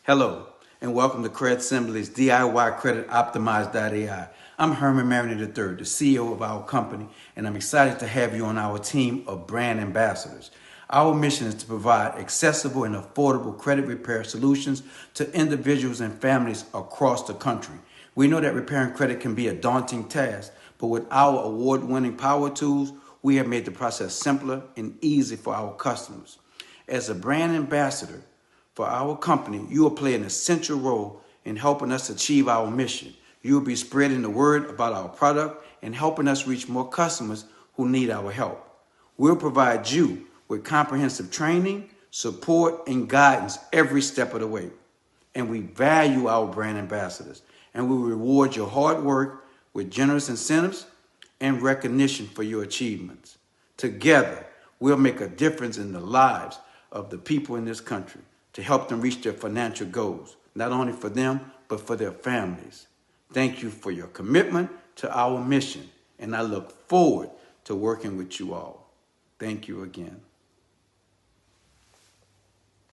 Hello, and welcome to Credit Assembly's DIYCreditOptimized.AI. I'm Herman Marion III, the CEO of our company, and I'm excited to have you on our team of brand ambassadors. Our mission is to provide accessible and affordable credit repair solutions to individuals and families across the country. We know that repairing credit can be a daunting task, but with our award-winning power tools, we have made the process simpler and easy for our customers. As a brand ambassador for our company, you will play an essential role in helping us achieve our mission. You will be spreading the word about our product and helping us reach more customers who need our help. We'll provide you with comprehensive training, support, and guidance every step of the way. And we value our brand ambassadors, and we reward your hard work with generous incentives and recognition for your achievements. Together, we'll make a difference in the lives of the people in this country to help them reach their financial goals, not only for them, but for their families. Thank you for your commitment to our mission, and I look forward to working with you all. Thank you again.